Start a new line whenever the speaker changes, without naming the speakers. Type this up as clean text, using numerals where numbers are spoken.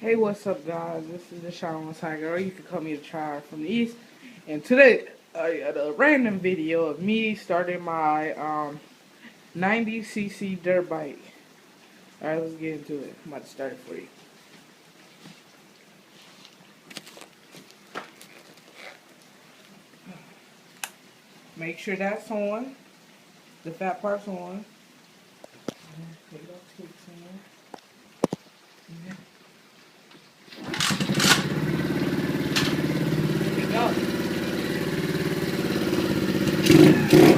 Hey, what's up, guys? This is the Shadow Tiger, or you can call me the Child from the East. And today, I got a random video of me starting my 90cc dirt bike. Alright, let's get into it. I'm about to start it for you. Make sure that's on. The fat part's on. Take those tweaks in there. There we go.